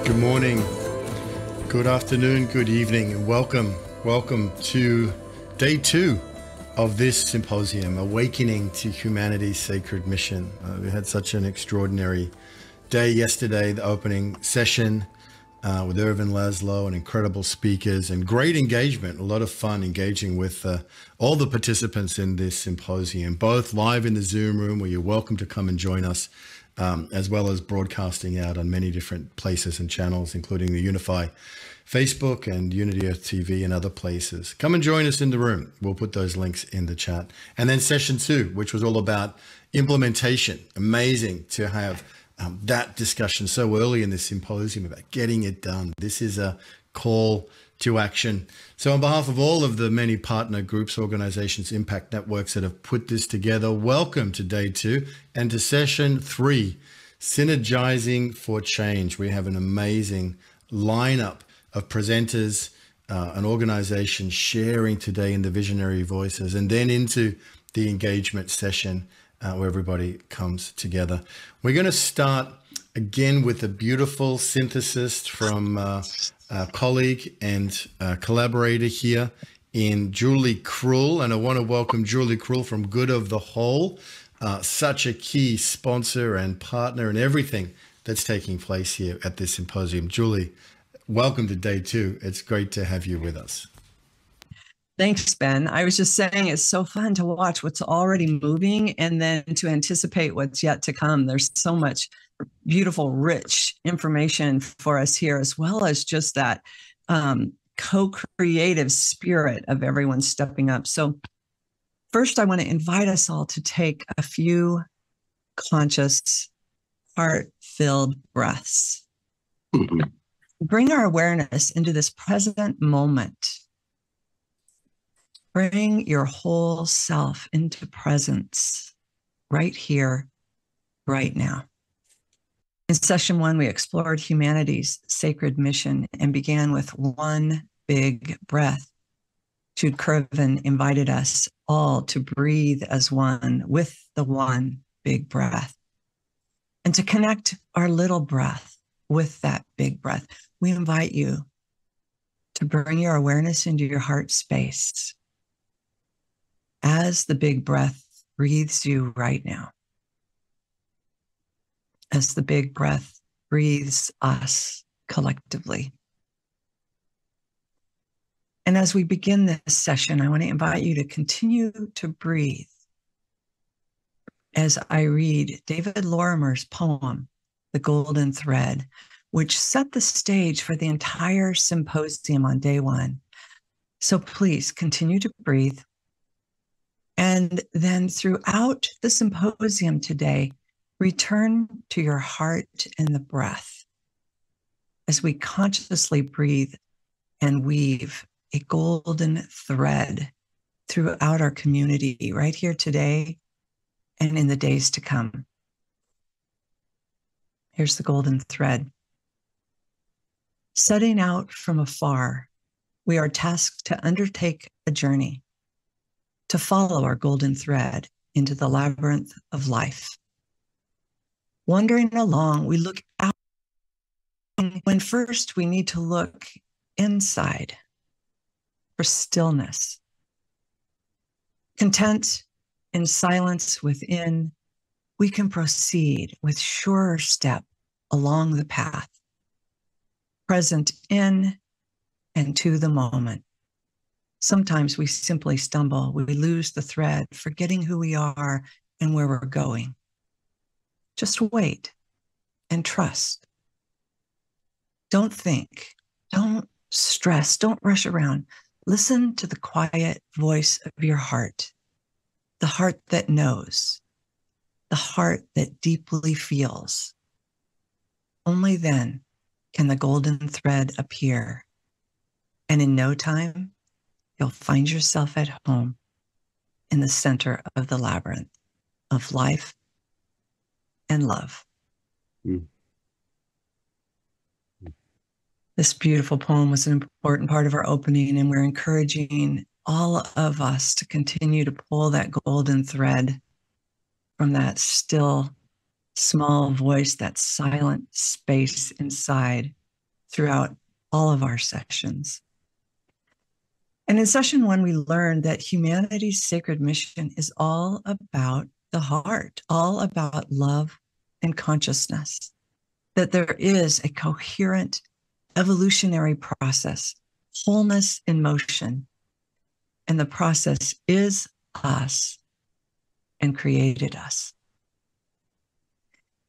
Good morning, good afternoon, good evening, and welcome to day 2 of this symposium, Awakening to Humanity's Sacred Mission. We had such an extraordinary day yesterday, the opening session with Ervin Laszlo and incredible speakers and great engagement, a lot of fun engaging with all the participants in this symposium, both live in the Zoom room where you're welcome to come and join us, as well as broadcasting out on many different places and channels, including the Unify Facebook and Unity.earth TV and other places. Come and join us in the room. We'll put those links in the chat. And then session 2, which was all about implementation. Amazing to have that discussion so early in this symposium about getting it done. This is a call to action. So on behalf of all of the many partner groups, organizations, impact networks that have put this together, welcome to day 2 and to session 3, Synergizing for Change. We have an amazing lineup of presenters and organizations sharing today in the visionary voices, and then into the engagement session where everybody comes together. We're going to start again with a beautiful synthesis from a colleague and collaborator here in Julie Krull. And I want to welcome Julie Krull from Good of the Whole, such a key sponsor and partner in everything that's taking place here at this symposium. Julie, welcome to day 2. It's great to have you with us. Thanks, Ben. I was just saying it's so fun to watch what's already moving and then to anticipate what's yet to come. There's so much beautiful, rich information for us here, as well as just that co-creative spirit of everyone stepping up. So first, I want to invite us all to take a few conscious, heart-filled breaths. Bring our awareness into this present moment. Bring your whole self into presence right here, right now. In session 1, we explored humanity's sacred mission and began with one big breath. Jude Currivan invited us all to breathe as one with the one big breath. And to connect our little breath with that big breath, we invite you to bring your awareness into your heart space as the big breath breathes you right now. As the big breath breathes us collectively. And as we begin this session, I want to invite you to continue to breathe as I read David Lorimer's poem, The Golden Thread, which set the stage for the entire symposium on day 1. So please continue to breathe. And then throughout the symposium today, return to your heart and the breath as we consciously breathe and weave a golden thread throughout our community right here today and in the days to come. Here's the golden thread. Setting out from afar, we are tasked to undertake a journey, to follow our golden thread into the labyrinth of life. Wandering along, we look out when first we need to look inside for stillness. Content in silence within, we can proceed with surer step along the path, present in and to the moment. Sometimes we simply stumble, we lose the thread, forgetting who we are and where we're going. Just wait and trust. Don't think, don't stress, don't rush around. Listen to the quiet voice of your heart, the heart that knows, the heart that deeply feels. Only then can the golden thread appear. And in no time, you'll find yourself at home in the center of the labyrinth of life and love. This beautiful poem was an important part of our opening, and we're encouraging all of us to continue to pull that golden thread from that still, small voice, that silent space inside throughout all of our sessions. And in session 1, we learned that humanity's sacred mission is all about the heart, all about love and consciousness, that there is a coherent evolutionary process, wholeness in motion, and the process is us and created us.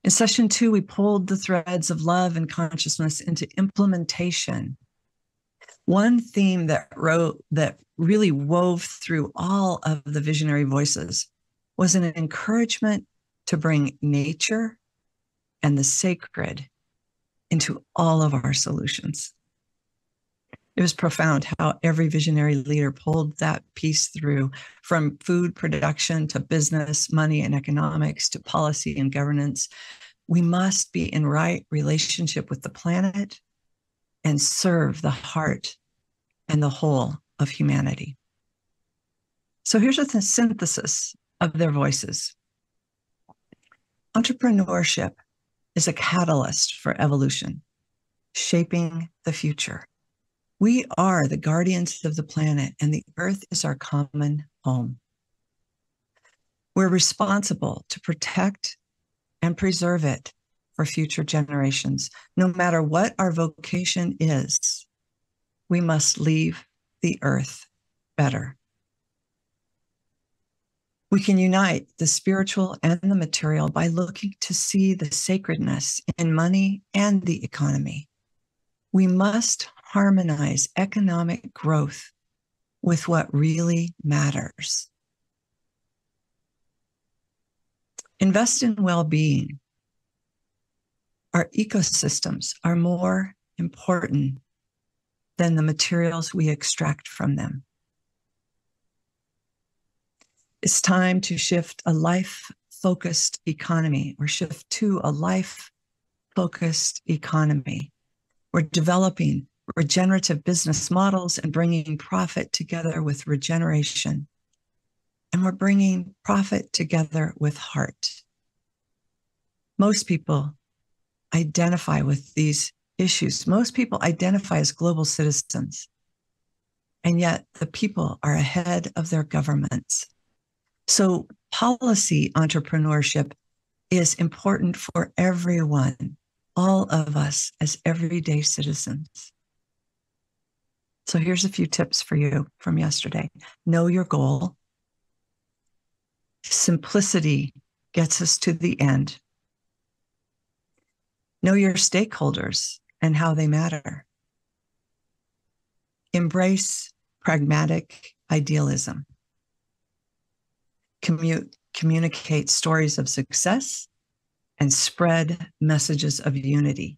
In session 2, we pulled the threads of love and consciousness into implementation. One theme that really wove through all of the visionary voices was an encouragement to bring nature and the sacred into all of our solutions. It was profound how every visionary leader pulled that piece through, from food production to business, money and economics, to policy and governance. We must be in right relationship with the planet and serve the heart and the whole of humanity. So here's a synthesis of their voices. Entrepreneurship is a catalyst for evolution, shaping the future. We are the guardians of the planet, and the earth is our common home. We're responsible to protect and preserve it for future generations. No matter what our vocation is, we must leave the earth better. We can unite the spiritual and the material by looking to see the sacredness in money and the economy. We must harmonize economic growth with what really matters. Invest in well-being. Our ecosystems are more important than the materials we extract from them. It's time to shift a life-focused economy, or shift to a life-focused economy. We're developing regenerative business models and bringing profit together with regeneration. And we're bringing profit together with heart. Most people identify with these issues. Most people identify as global citizens. And yet the people are ahead of their governments. So policy entrepreneurship is important for everyone, all of us as everyday citizens. So here's a few tips for you from yesterday. Know your goal. Simplicity gets us to the end. Know your stakeholders and how they matter. Embrace pragmatic idealism. Communicate stories of success and spread messages of unity.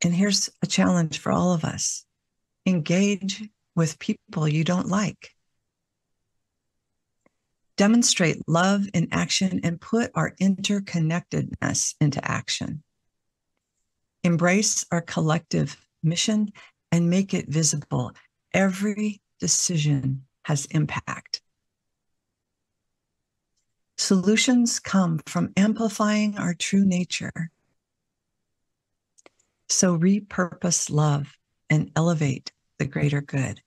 And here's a challenge for all of us. Engage with people you don't like. Demonstrate love in action and put our interconnectedness into action. Embrace our collective mission and make it visible. Every decision has impact. Solutions come from amplifying our true nature. So repurpose love and elevate the greater good,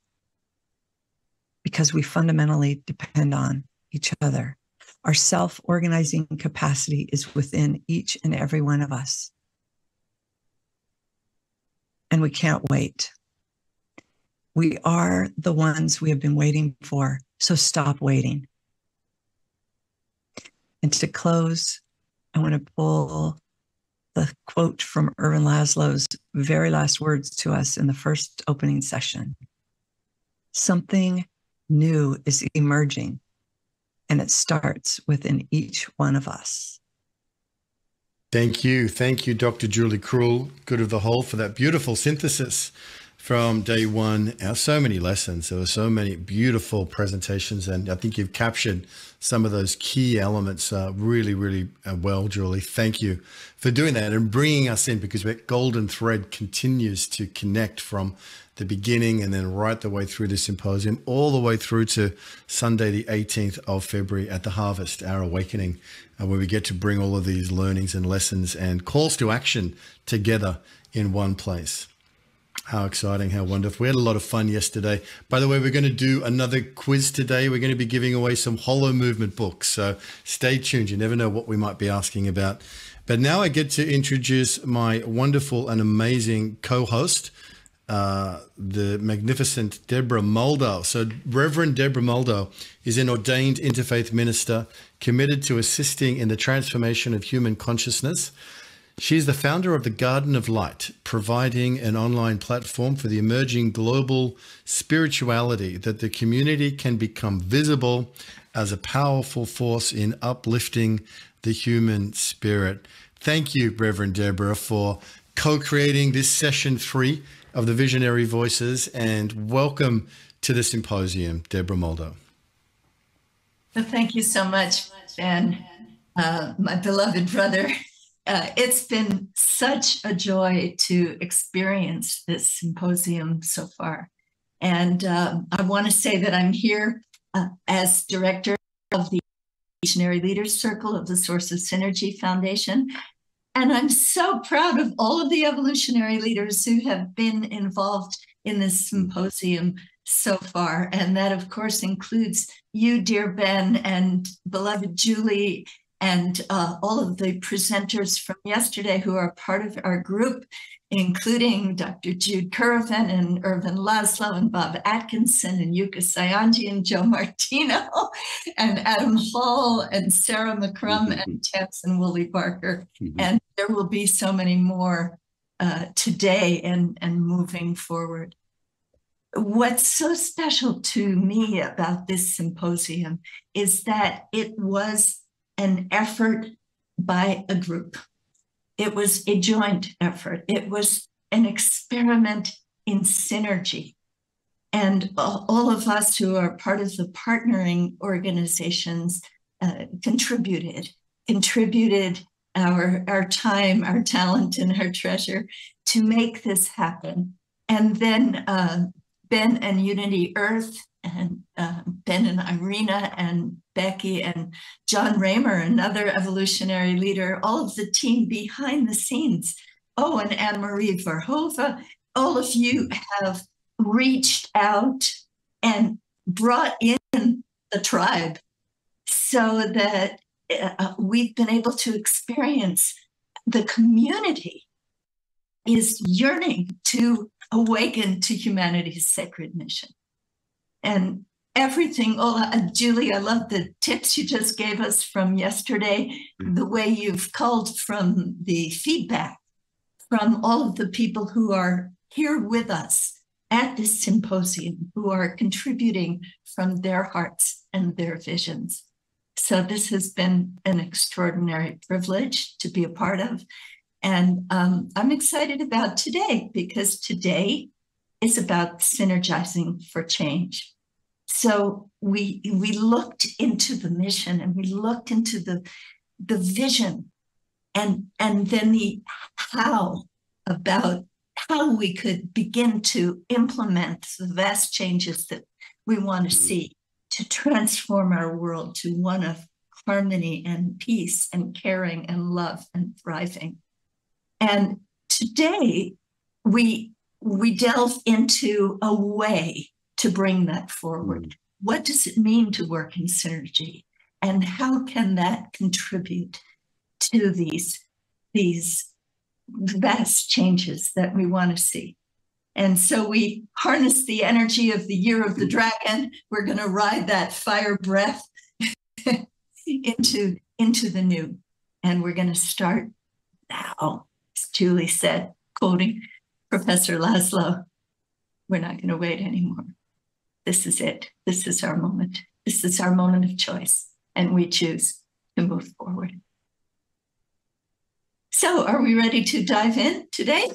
because we fundamentally depend on each other. Our self-organizing capacity is within each and every one of us. And we can't wait. We are the ones we have been waiting for, so stop waiting. And to close, I want to pull the quote from Ervin Laszlo's very last words to us in the first opening session. Something new is emerging, and it starts within each one of us. Thank you, Dr. Julie Krull, Good of the Whole, for that beautiful synthesis from day one. So many lessons. There were so many beautiful presentations, and I think you've captured some of those key elements really well, Julie. Thank you for doing that and bringing us in, because that golden thread continues to connect from the beginning and then right the way through the symposium, all the way through to Sunday, the 18th of February at the Harvest, our awakening, where we get to bring all of these learnings and lessons and calls to action together in one place. How exciting, how wonderful. We had a lot of fun yesterday. By the way, we're going to do another quiz today. We're going to be giving away some Hollow Movement books. So stay tuned. You never know what we might be asking about. But now I get to introduce my wonderful and amazing co-host, the magnificent Deborah Moldow. So Reverend Deborah Moldow is an ordained interfaith minister committed to assisting in the transformation of human consciousness. She is the founder of the Garden of Light, providing an online platform for the emerging global spirituality that the community can become visible as a powerful force in uplifting the human spirit. Thank you, Reverend Deborah, for co-creating this session 3 of the Visionary Voices, and welcome to the symposium, Deborah Moldow. Well, thank you so much, Ben, my beloved brother. It's been such a joy to experience this symposium so far. And I want to say that I'm here as director of the Visionary Leaders Circle of the Source of Synergy Foundation. And I'm so proud of all of the evolutionary leaders who have been involved in this symposium so far. And that, of course, includes you, dear Ben, and beloved Julie, and all of the presenters from yesterday who are part of our group, including Dr. Jude Currivan and Ervin Laszlo and Bob Atkinson and Yuka Sayanji and Joe Martino and Adam Hall and Sarah McCrum and Tamsin Woolley Barker. And there will be so many more today and moving forward. What's so special to me about this symposium is that it was an effort by a group. It was a joint effort. It was an experiment in synergy. And all of us who are part of the partnering organizations contributed our time, our talent, and our treasure to make this happen. And then Ben and Unity.earth, and Ben and Irina and Becky and John Raymer, another evolutionary leader, all of the team behind the scenes. Oh, and Anne-Marie Verhova, all of you have reached out and brought in the tribe so that we've been able to experience the community is yearning to awaken to humanity's sacred mission. And everything, Julie, I love the tips you just gave us from yesterday, the way you've culled from the feedback from all of the people who are here with us at this symposium, who are contributing from their hearts and their visions. So this has been an extraordinary privilege to be a part of. And I'm excited about today, because today is about synergizing for change. So we looked into the mission, and we looked into the vision, and then the how, about how we could begin to implement the vast changes that we want to see to transform our world to one of harmony and peace and caring and love and thriving. And today we delve into a way to bring that forward. What does it mean to work in synergy? And how can that contribute to these vast changes that we want to see? And so we harness the energy of the year of the dragon. We're going to ride that fire breath into the new. And we're going to start now, as Julie said, quoting Professor Laszlo. We're not going to wait anymore. This is it. This is our moment. This is our moment of choice. And we choose to move forward. So are we ready to dive in today?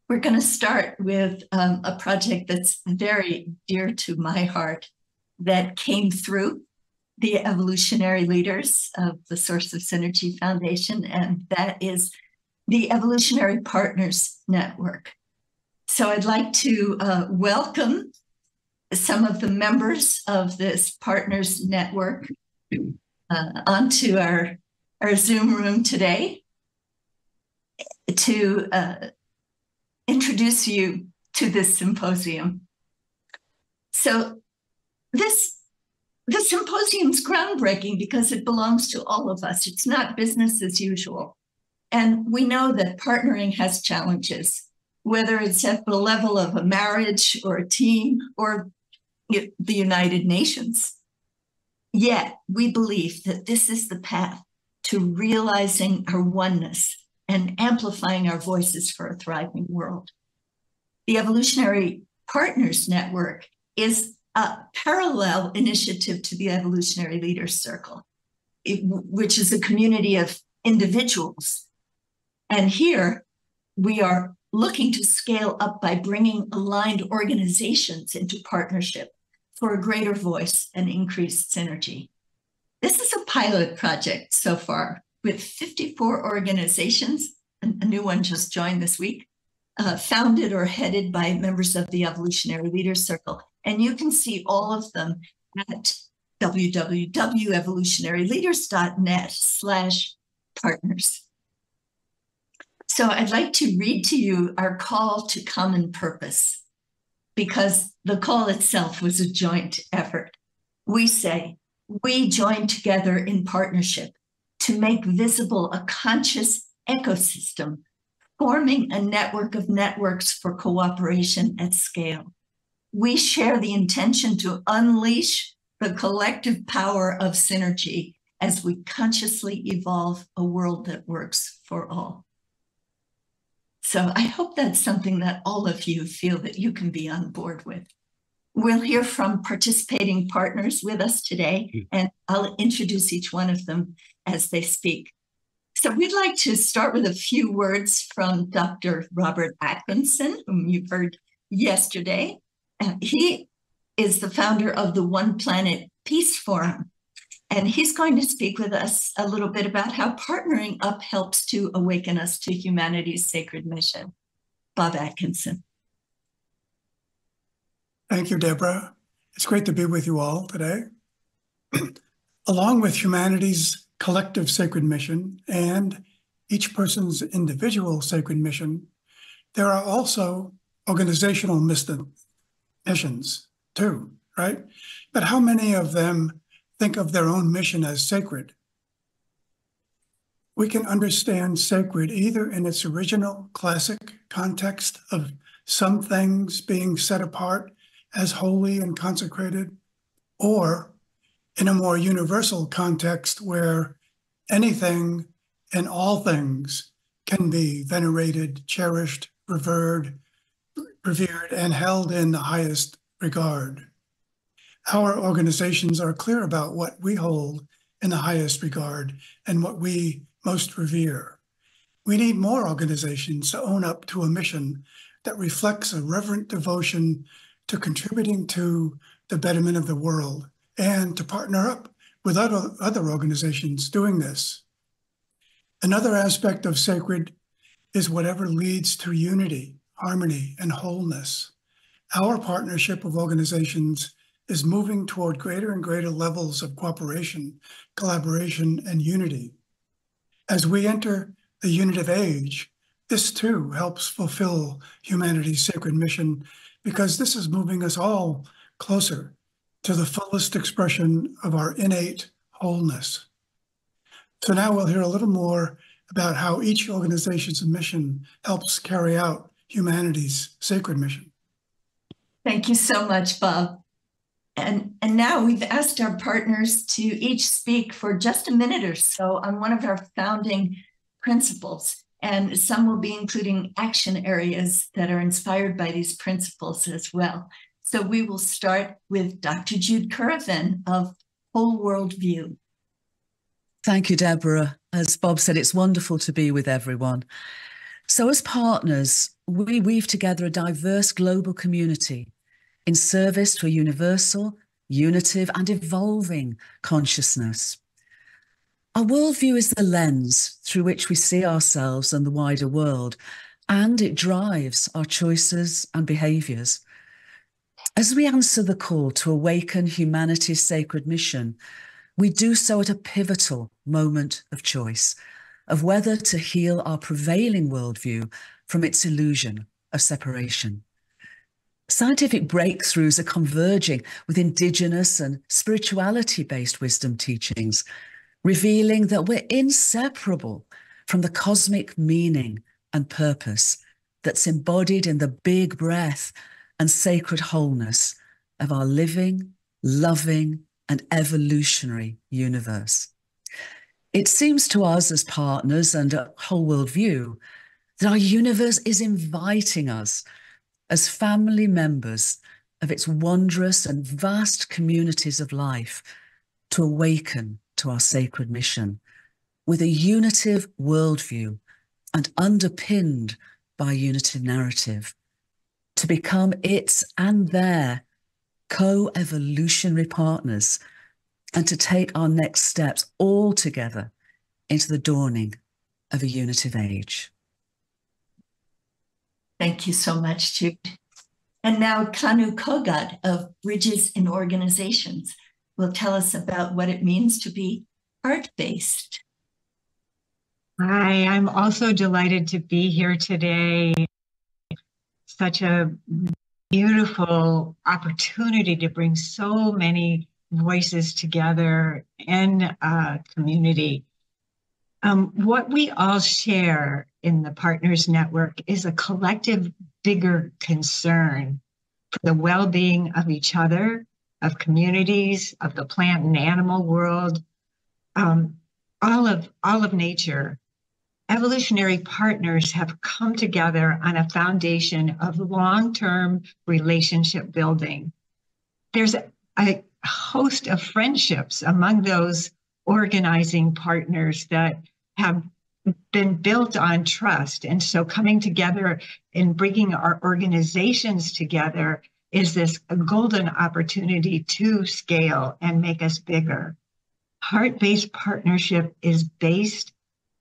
We're going to start with a project that's very dear to my heart that came through the evolutionary leaders of the Source of Synergy Foundation, and that is the Evolutionary Partners Network. So I'd like to welcome some of the members of this Partners Network onto our Zoom room today to introduce you to this symposium. So this symposium's groundbreaking because it belongs to all of us. It's not business as usual. And we know that partnering has challenges, whether it's at the level of a marriage or a team or the United Nations. Yet we believe that this is the path to realizing our oneness and amplifying our voices for a thriving world. The Evolutionary Partners Network is a parallel initiative to the Evolutionary Leaders Circle, which is a community of individuals. And here we are looking to scale up by bringing aligned organizations into partnership for a greater voice and increased synergy. This is a pilot project so far with 54 organizations, and a new one just joined this week, founded or headed by members of the Evolutionary Leaders Circle. And you can see all of them at www.evolutionaryleaders.net/partners. So I'd like to read to you our call to common purpose, because the call itself was a joint effort. We say, we join together in partnership to make visible a conscious ecosystem, forming a network of networks for cooperation at scale. We share the intention to unleash the collective power of synergy as we consciously evolve a world that works for all. So I hope that's something that all of you feel that you can be on board with. We'll hear from participating partners with us today, and I'll introduce each one of them as they speak. So we'd like to start with a few words from Dr. Robert Atkinson, whom you heard yesterday. He is the founder of the One Planet Peace Forum, and he's going to speak with us a little bit about how partnering up helps to awaken us to humanity's sacred mission. Bob Atkinson. Thank you, Deborah. It's great to be with you all today. Along with humanity's collective sacred mission and each person's individual sacred mission, there are also organizational missions too, right? But how many of them think of their own mission as sacred? We can understand sacred either in its original classic context of some things being set apart as holy and consecrated, or in a more universal context where anything and all things can be venerated, cherished, revered, and held in the highest regard. Our organizations are clear about what we hold in the highest regard and what we most revere. We need more organizations to own up to a mission that reflects a reverent devotion to contributing to the betterment of the world and to partner up with other organizations doing this. Another aspect of sacred is whatever leads to unity, harmony, and wholeness. Our partnership of organizations is moving toward greater and greater levels of cooperation, collaboration, and unity. As we enter the unitive age, this too helps fulfill humanity's sacred mission, because this is moving us all closer to the fullest expression of our innate wholeness. So now we'll hear a little more about how each organization's mission helps carry out humanity's sacred mission. Thank you so much, Bob. And now we've asked our partners to each speak for just a minute or so on one of our founding principles. And some will be including action areas that are inspired by these principles as well. So we will start with Dr. Jude Currivan of Whole World View. Thank you, Deborah. As Bob said, it's wonderful to be with everyone. So as partners, we weave together a diverse global community in service to a universal, unitive, and evolving consciousness. Our worldview is the lens through which we see ourselves and the wider world, and it drives our choices and behaviours. As we answer the call to awaken humanity's sacred mission, we do so at a pivotal moment of choice, of whether to heal our prevailing worldview from its illusion of separation. Scientific breakthroughs are converging with indigenous and spirituality-based wisdom teachings, revealing that we're inseparable from the cosmic meaning and purpose that's embodied in the big breath and sacred wholeness of our living, loving, and evolutionary universe. It seems to us as partners and a whole worldview that our universe is inviting us as family members of its wondrous and vast communities of life to awaken to our sacred mission with a unitive worldview and underpinned by a unitive narrative, to become its and their co-evolutionary partners and to take our next steps all together into the dawning of a unitive age. Thank you so much, Jude. And now Kanu Kogod of Bridges in Organizations will tell us about what it means to be art-based. Hi, I'm also delighted to be here today. Such a beautiful opportunity to bring so many voices together in a community. What we all share in the Partners Network is a collective, bigger concern for the well-being of each other, of communities, of the plant and animal world, all of nature. Evolutionary partners have come together on a foundation of long-term relationship building. There's a host of friendships among those organizing partners that have been built on trust. And so coming together and bringing our organizations together is this golden opportunity to scale and make us bigger. Heart-based partnership is based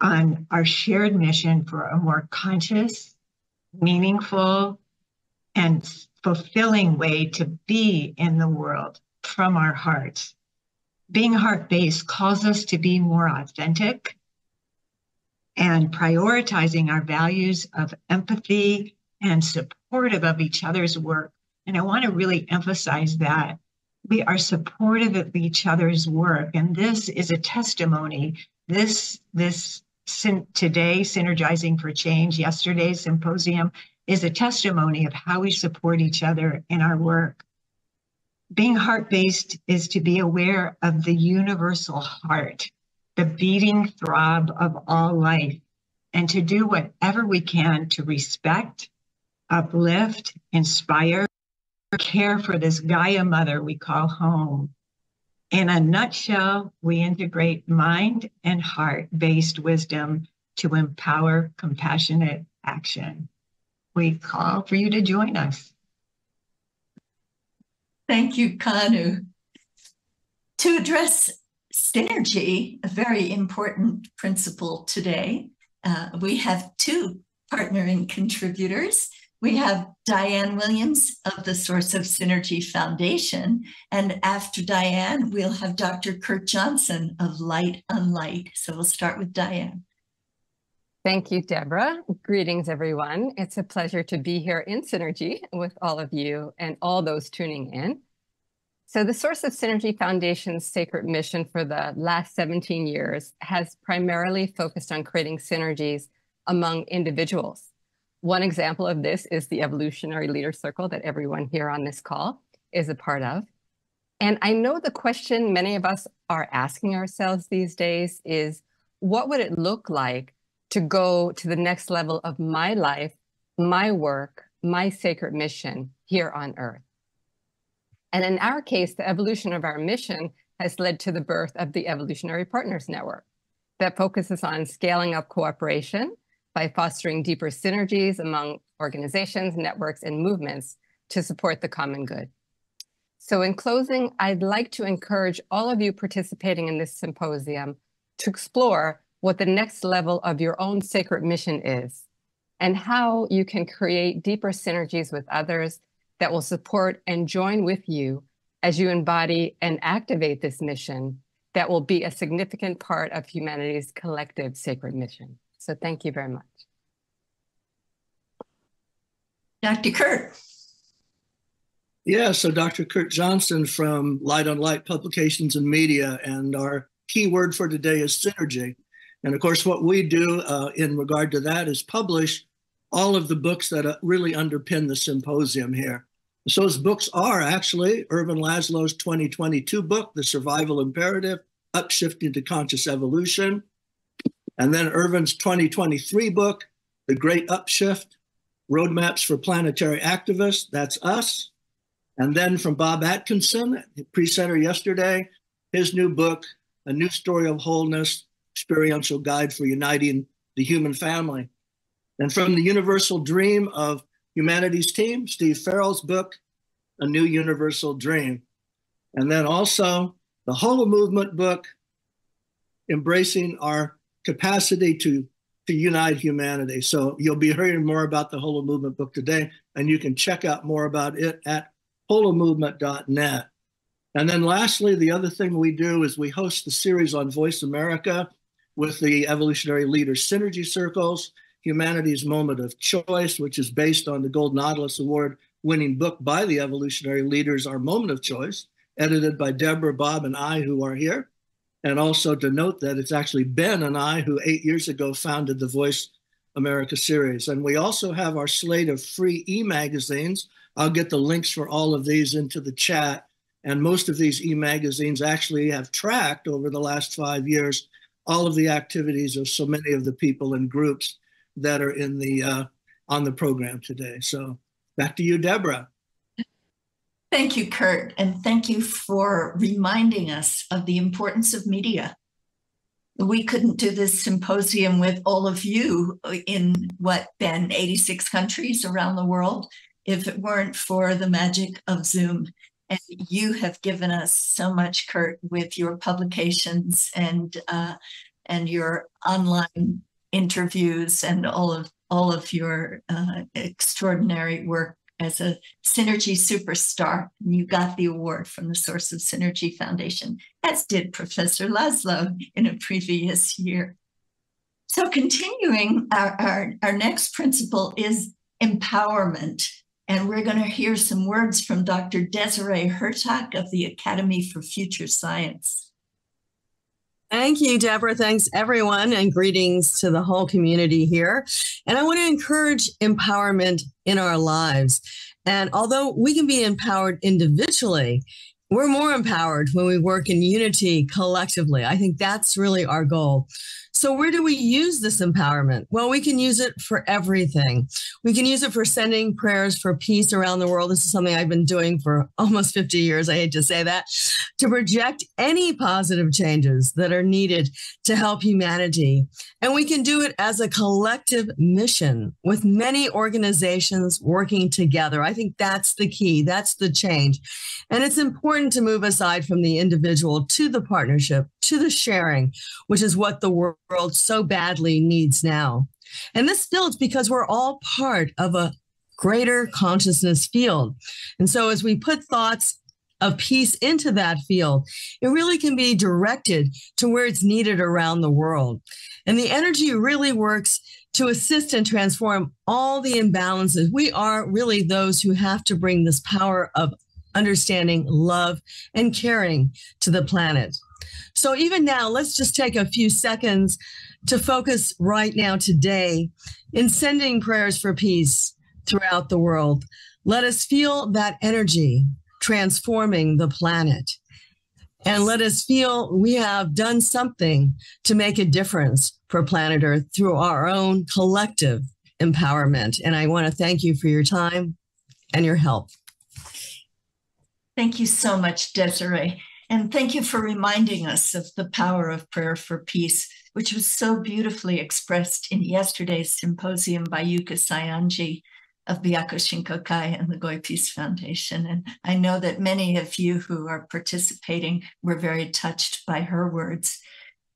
on our shared mission for a more conscious, meaningful, and fulfilling way to be in the world from our hearts. Being heart-based calls us to be more authentic and prioritizing our values of empathy and supportive of each other's work. And I want to really emphasize that we are supportive of each other's work. And this is a testimony. Today, Synergizing for Change, yesterday's symposium, is a testimony of how we support each other in our work. Being heart-based is to be aware of the universal heart, the beating throb of all life, and to do whatever we can to respect, uplift, inspire, care for this Gaia mother we call home. In a nutshell, we integrate mind and heart-based wisdom to empower compassionate action. We call for you to join us. Thank you, Kanu. To address synergy, a very important principle today, we have two partnering contributors. We have Diane Williams of the Source of Synergy Foundation. And after Diane, we'll have Dr. Kurt Johnson of Light on Light. So we'll start with Diane. Thank you, Deborah. Greetings, everyone. It's a pleasure to be here in Synergy with all of you and all those tuning in. So the Source of Synergy Foundation's sacred mission for the last 17 years has primarily focused on creating synergies among individuals. One example of this is the Evolutionary Leader Circle that everyone here on this call is a part of. And I know the question many of us are asking ourselves these days is, what would it look like to go to the next level of my life, my work, my sacred mission here on Earth? And in our case, the evolution of our mission has led to the birth of the Evolutionary Partners Network that focuses on scaling up cooperation by fostering deeper synergies among organizations, networks, and movements to support the common good. So in closing, I'd like to encourage all of you participating in this symposium to explore what the next level of your own sacred mission is and how you can create deeper synergies with others that will support and join with you as you embody and activate this mission that will be a significant part of humanity's collective sacred mission. So thank you very much. Dr. Kurt. Yeah, so Dr. Kurt Johnson from Light on Light Publications and Media, and our key word for today is synergy. And of course, what we do in regard to that is publish all of the books that really underpin the symposium here. So those books are actually Ervin Laszlo's 2022 book, The Survival Imperative, Upshifting to Conscious Evolution. And then Ervin's 2023 book, The Great Upshift, Roadmaps for Planetary Activists, that's us. And then from Bob Atkinson, presenter yesterday, his new book, A New Story of Wholeness, Experiential Guide for Uniting the Human Family. And from the Universal Dream of Humanities team, Steve Farrell's book, A New Universal Dream. And then also the Holo Movement book, Embracing Our Capacity to unite humanity. So you'll be hearing more about the Holo Movement book today, and you can check out more about it at holomovement.net. And then lastly, the other thing we do is we host the series on Voice America with the Evolutionary Leaders Synergy Circles, Humanity's Moment of Choice, which is based on the Gold Nautilus Award winning book by the Evolutionary Leaders, Our Moment of Choice, edited by Deborah, Bob, and I, who are here. And also to note that it's actually Ben and I who 8 years ago founded the Voice America series. And we also have our slate of free e-magazines. I'll get the links for all of these into the chat. And most of these e-magazines actually have tracked over the last 5 years all of the activities of so many of the people and groups that are in the on the program today. So back to you, Deborah. Thank you, Kurt, and thank you for reminding us of the importance of media. We couldn't do this symposium with all of you in what, Ben, 86 countries around the world, if it weren't for the magic of Zoom. And you have given us so much, Kurt, with your publications and your online interviews and all of your extraordinary work as a Synergy superstar. You got the award from the Source of Synergy Foundation, as did Professor Laszlo in a previous year. So continuing, our next principle is empowerment. And we're going to hear some words from Dr. Desiree Hurtak of the Academy for Future Science. Thank you, Deborah. Thanks, everyone, and greetings to the whole community here. And I want to encourage empowerment in our lives. And although we can be empowered individually, we're more empowered when we work in unity collectively. I think that's really our goal. So where do we use this empowerment? Well, we can use it for everything. We can use it for sending prayers for peace around the world. This is something I've been doing for almost 50 years. I hate to say that. To project any positive changes that are needed to help humanity. And we can do it as a collective mission with many organizations working together. I think that's the key. That's the change. And it's important to move aside from the individual to the partnership, to the sharing, which is what the world so badly needs now. And this builds because we're all part of a greater consciousness field. And so as we put thoughts of peace into that field, it really can be directed to where it's needed around the world. And the energy really works to assist and transform all the imbalances. We are really those who have to bring this power of understanding, love, and caring to the planet. So even now, let's just take a few seconds to focus right now today in sending prayers for peace throughout the world. Let us feel that energy transforming the planet. And let us feel we have done something to make a difference for planet Earth through our own collective empowerment. And I want to thank you for your time and your help. Thank you so much, Desiree. And thank you for reminding us of the power of prayer for peace. which was so beautifully expressed in yesterday's symposium by Yuka Sayanji of Byakko Shinkokai and the Goi Peace Foundation. And I know that many of you who are participating were very touched by her words.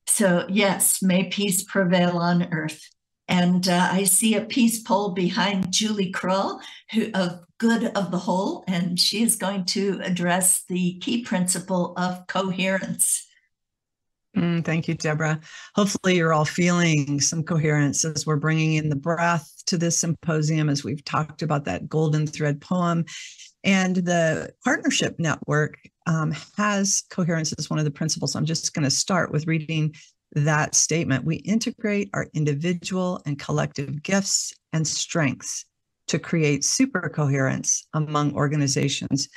So yes, may peace prevail on earth. And I see a peace pole behind Julie Krull, of Good of the Whole, and she is going to address the key principle of coherence. Thank you, Deborah. Hopefully you're all feeling some coherence as we're bringing in the breath to this symposium, as we've talked about that golden thread poem. And the partnership network has coherence as one of the principles. I'm just going to start with reading that statement. We integrate our individual and collective gifts and strengths to create super coherence among organizations.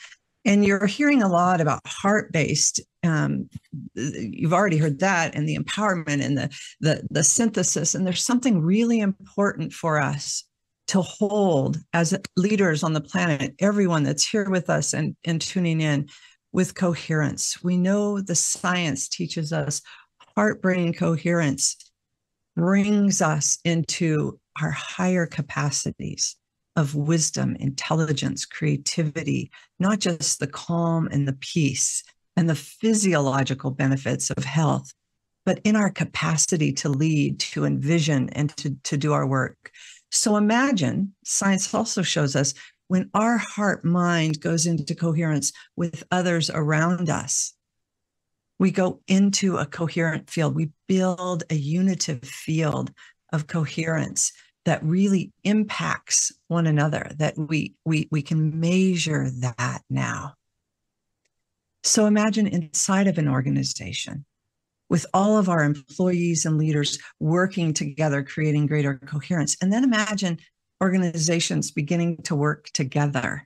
And you're hearing a lot about heart-based. You've already heard that, and the empowerment and the synthesis. And there's something really important for us to hold as leaders on the planet, everyone that's here with us and tuning in, with coherence. We know the science teaches us heart-brain coherence brings us into our higher capacities of wisdom, intelligence, creativity, not just the calm and the peace and the physiological benefits of health, but in our capacity to lead, to envision, and to do our work. So imagine, science also shows us, when our heart-mind goes into coherence with others around us, we go into a coherent field. We build a unitive field of coherence that really impacts one another, that we can measure that now. So imagine inside of an organization, with all of our employees and leaders working together, creating greater coherence. And then imagine organizations beginning to work together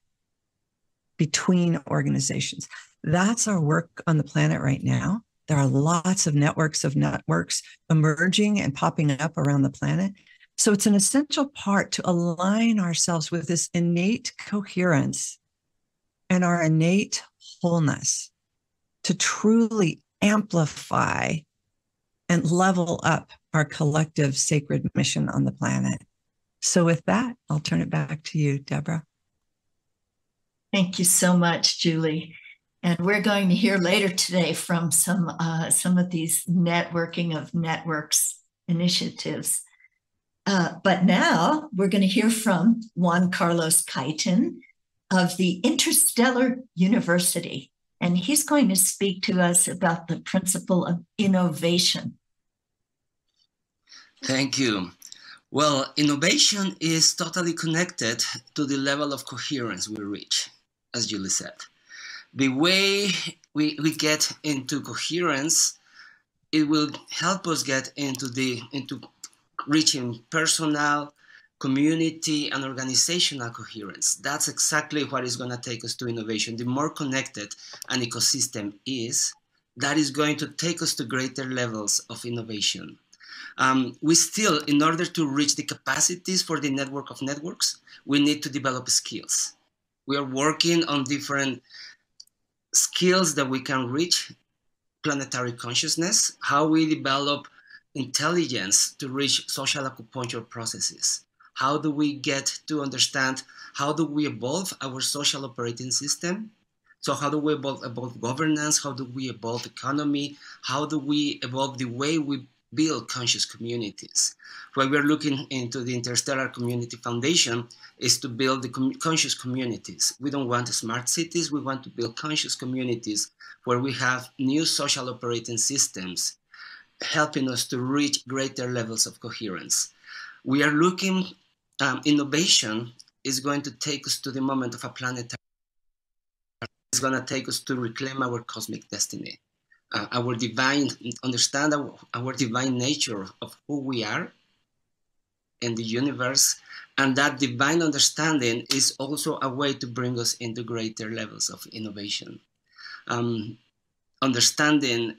between organizations. That's our work on the planet right now. There are lots of networks emerging and popping up around the planet. So it's an essential part to align ourselves with this innate coherence and our innate wholeness to truly amplify and level up our collective sacred mission on the planet. So with that, I'll turn it back to you, Deborah. Thank you so much, Julie. And we're going to hear later today from some of these networking of networks initiatives. But now we're going to hear from Juan Carlos Kaiten of the Interstellar University. And he's going to speak to us about the principle of innovation. Thank you. Well, innovation is totally connected to the level of coherence we reach, as Julie said. The way we get into coherence, it will help us get into reaching personal, community, and organizational coherence. That's exactly what is going to take us to innovation. The more connected an ecosystem is, that is going to take us to greater levels of innovation. We still, in order to reach the capacities for the network of networks, we need to develop skills. We are working on different skills that we can reach planetary consciousness, how we develop intelligence to reach social acupuncture processes. How do we get to understand, how do we evolve our social operating system? So how do we evolve governance? How do we evolve economy? How do we evolve the way we build conscious communities? What we're looking into the Interstellar Community Foundation is to build the conscious communities. We don't want smart cities, we want to build conscious communities where we have new social operating systems helping us to reach greater levels of coherence. We are looking, innovation is going to take us to the moment of a planetary. It's going to take us to reclaim our cosmic destiny, our divine, understand our divine nature of who we are in the universe. And that divine understanding is also a way to bring us into greater levels of innovation. Understanding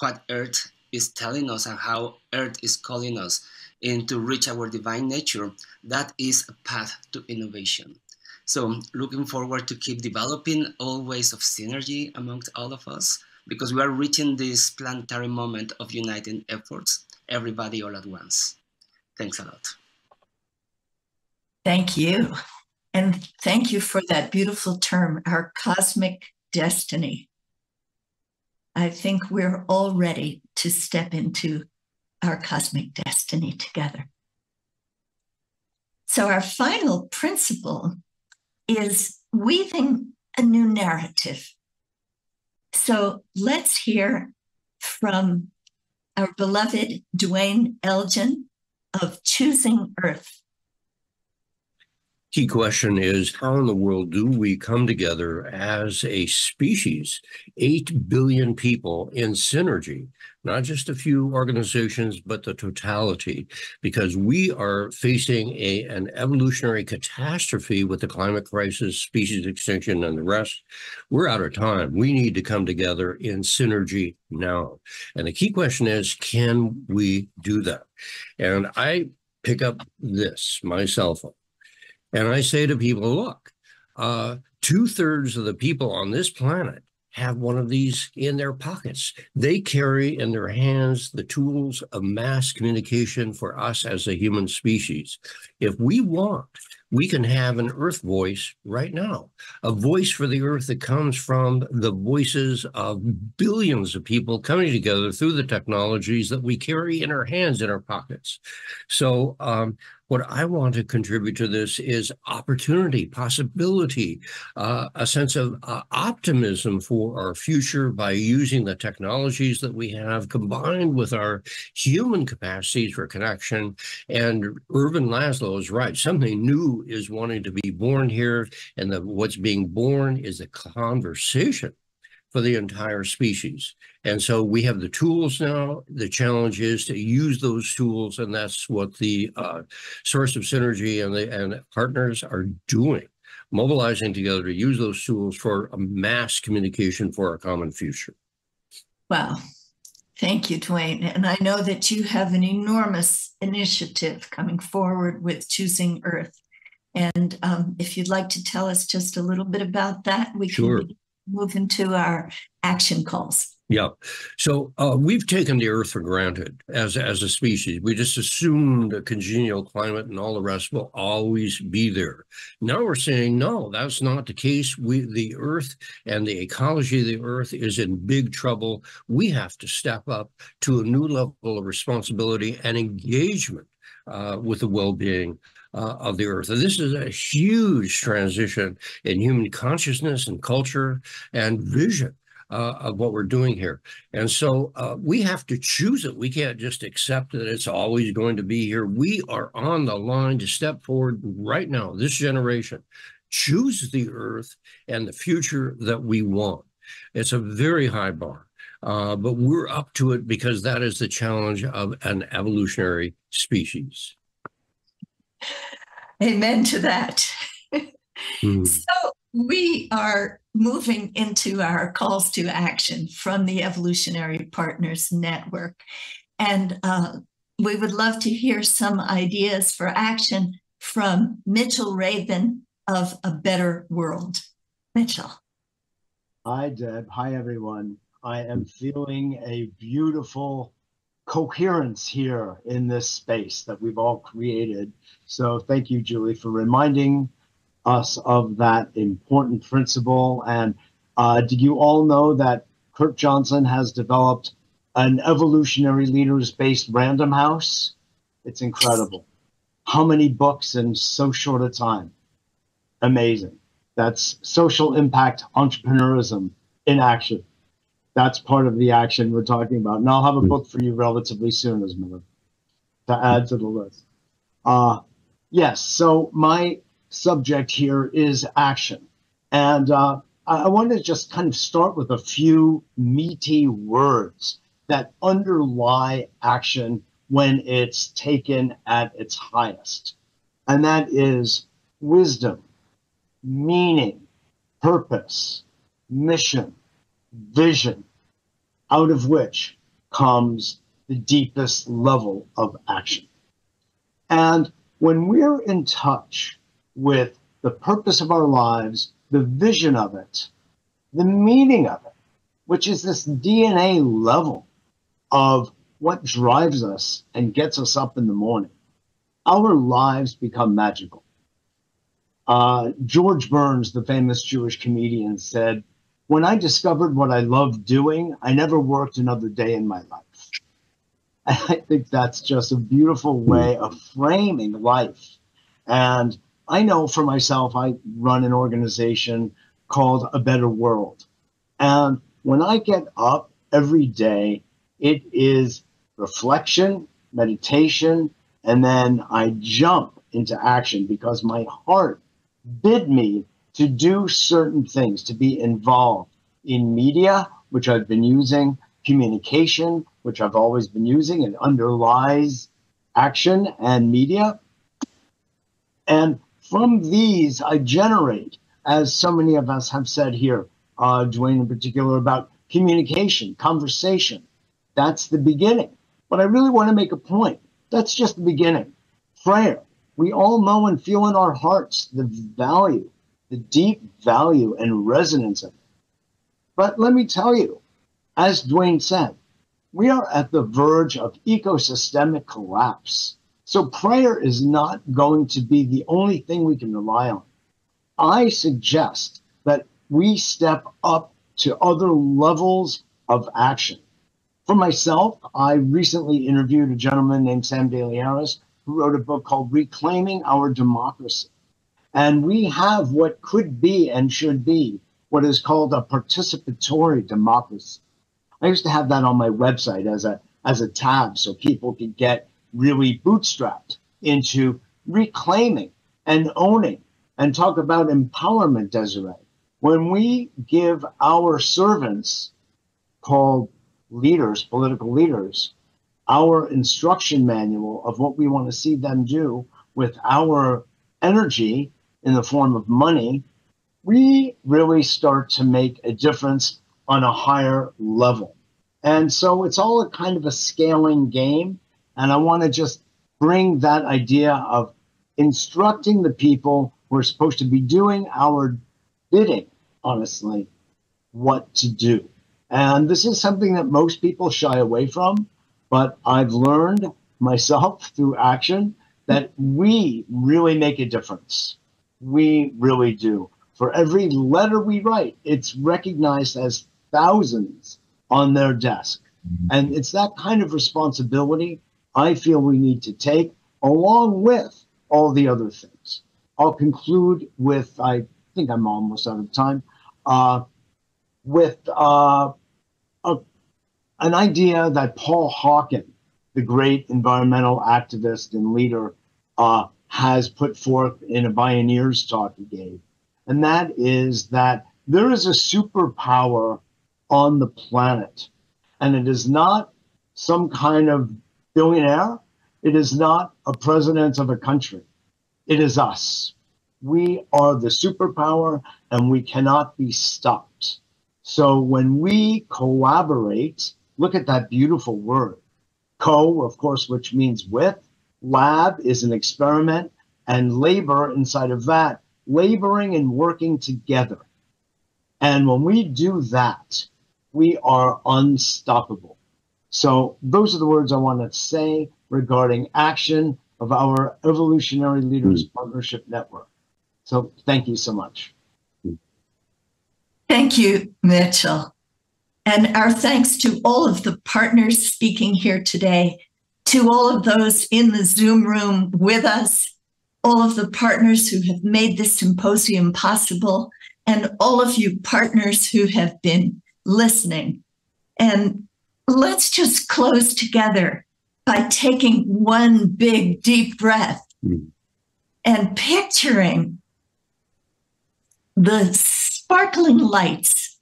what Earth is telling us and how Earth is calling us in to reach our divine nature, that is a path to innovation. So looking forward to keep developing all ways of synergy amongst all of us, because we are reaching this planetary moment of uniting efforts, everybody all at once. Thanks a lot. Thank you. And thank you for that beautiful term, our cosmic destiny. I think we're all ready to step into our cosmic destiny together. So our final principle is weaving a new narrative. So let's hear from our beloved Duane Elgin of Choosing Earth. Key question is, how in the world do we come together as a species, 8 billion people in synergy, not just a few organizations, but the totality, because we are facing an evolutionary catastrophe with the climate crisis, species extinction, and the rest. We're out of time. We need to come together in synergy now. And the key question is, can we do that? And I pick up my cell phone. And I say to people, look, 2/3 of the people on this planet have one of these in their pockets. They carry in their hands the tools of mass communication for us as a human species. If we want, we can have an Earth voice right now, a voice for the Earth that comes from the voices of billions of people coming together through the technologies that we carry in our hands, in our pockets. So what I want to contribute to this is opportunity, possibility, a sense of optimism for our future by using the technologies that we have combined with our human capacities for connection. And Ervin Laszlo is right. Something new is wanting to be born here, and what's being born is a conversation for the entire species. And so we have the tools now. The challenge is to use those tools, and that's what the source of synergy and partners are doing, mobilizing together to use those tools for a mass communication for our common future. Wow. Thank you, Duane. And I know that you have an enormous initiative coming forward with Choosing Earth. And if you'd like to tell us just a little bit about that, we can move into our action calls. Yeah. So we've taken the Earth for granted as a species. We just assumed a congenial climate and all the rest will always be there. Now we're saying, no, that's not the case. The Earth and the ecology of the Earth is in big trouble. We have to step up to a new level of responsibility and engagement with the well-being of the Earth. And this is a huge transition in human consciousness and culture and vision of what we're doing here. And so we have to choose it. We can't just accept that it's always going to be here. We are on the line to step forward right now, this generation, choose the Earth and the future that we want. It's a very high bar, but we're up to it because that is the challenge of an evolutionary species. Amen to that. So we are moving into our calls to action from the Evolutionary Partners Network. And we would love to hear some ideas for action from Mitchell Rabin of A Better World. Mitchell. Hi, Deb. Hi, everyone. I am feeling a beautiful coherence here in this space that we've all created. So thank you, Julie, for reminding us of that important principle. And do you all know that Kurt Johnson has developed an evolutionary leaders-based random house? It's incredible. How many books in so short a time? Amazing. That's social impact entrepreneurism in action. That's part of the action we're talking about. And I'll have a book for you relatively soon, as to add to the list. Yes, so my subject here is action. And I want to just kind of start with a few meaty words that underlie action when it's taken at its highest. And that is wisdom, meaning, purpose, mission, vision, out of which comes the deepest level of action. And when we're in touch with the purpose of our lives, the vision of it, the meaning of it, which is this DNA level of what drives us and gets us up in the morning, our lives become magical. George Burns, the famous Jewish comedian, said, "When I discovered what I loved doing, I never worked another day in my life." I think that's just a beautiful way of framing life. And I know for myself, I run an organization called A Better World. And when I get up every day, it is reflection, meditation, and then I jump into action because my heart bid me to do certain things, to be involved in media, which I've been using, communication, which I've always been using, and underlies action and media. And from these, I generate, as so many of us have said here, Duane in particular, about communication, conversation. That's the beginning. But I really want to make a point. That's just the beginning. Prayer. We all know and feel in our hearts the value, the deep value and resonance of it. But let me tell you, as Duane said, we are at the verge of ecosystemic collapse. So prayer is not going to be the only thing we can rely on. I suggest that we step up to other levels of action. For myself, I recently interviewed a gentleman named Sam Daly Harris, who wrote a book called Reclaiming Our Democracy. And we have what could be and should be what is called a participatory democracy. I used to have that on my website as a tab so people could get really bootstrapped into reclaiming and owning and talk about empowerment, Desiree. When we give our servants, called leaders, political leaders, our instruction manual of what we want to see them do with our energy in the form of money, we really start to make a difference on a higher level. And so it's all a kind of a scaling game. And I want to just bring that idea of instructing the people who are supposed to be doing our bidding, honestly, what to do. And this is something that most people shy away from, but I've learned myself through action that we really make a difference. We really do. For every letter we write, it's recognized as thousands on their desk. And it's that kind of responsibility I feel we need to take, along with all the other things. I'll conclude with, I think I'm almost out of time, with an idea that Paul Hawken, the great environmental activist and leader, has put forth in a Bioneers talk he gave. And that is that there is a superpower on the planet. And it is not some kind of billionaire. It is not a president of a country. It is us. We are the superpower and we cannot be stopped. So when we collaborate, look at that beautiful word. Co, of course, which means with. Lab is an experiment. And labor inside of that, laboring and working together. And when we do that, we are unstoppable. So those are the words I want to say regarding action of our Evolutionary Leaders Partnership Network. So thank you so much. Thank you, Mitchell. And our thanks to all of the partners speaking here today, to all of those in the Zoom room with us, all of the partners who have made this symposium possible, and all of you partners who have been listening. And let's just close together by taking one big, deep breath and picturing the sparkling lights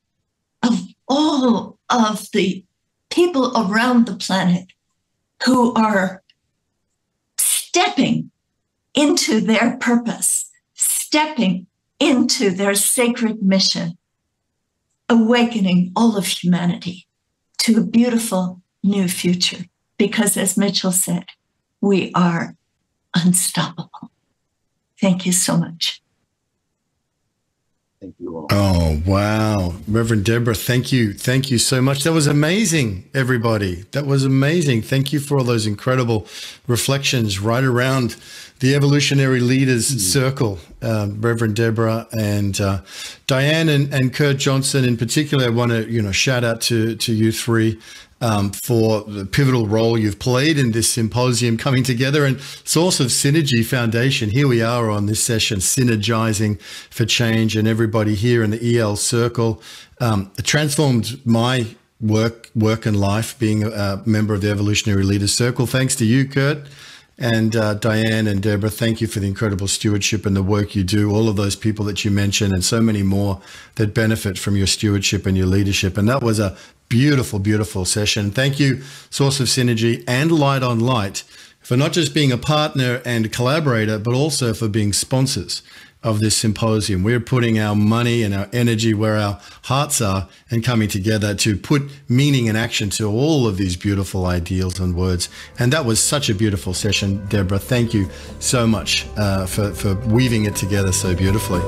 of all of the people around the planet who are stepping into their purpose, stepping into their sacred mission, awakening all of humanity to a beautiful new future. Because as Mitchell said, we are unstoppable. Thank you so much. Thank you all. Oh, wow. Reverend Deborah, thank you. Thank you so much. That was amazing, everybody. That was amazing. Thank you for all those incredible reflections right around the Evolutionary Leaders Circle, Reverend Deborah and Diane and Kurt Johnson in particular. I want to, shout out to you three for the pivotal role you've played in this symposium coming together, and Source of Synergy Foundation. Here we are on this session, Synergizing for Change, and everybody here in the EL Circle. It transformed my work and life being a member of the Evolutionary Leaders Circle. Thanks to you, Kurt. And Diane and Deborah, thank you for the incredible stewardship and the work you do, all of those people that you mentioned and so many more that benefit from your stewardship and your leadership. And that was a beautiful, beautiful session. Thank you, Source of Synergy and Light on Light, for not just being a partner and collaborator, but also for being sponsors of this symposium. We're putting our money and our energy where our hearts are and coming together to put meaning and action to all of these beautiful ideals and words. And that was such a beautiful session, Deborah. Thank you so much for weaving it together so beautifully.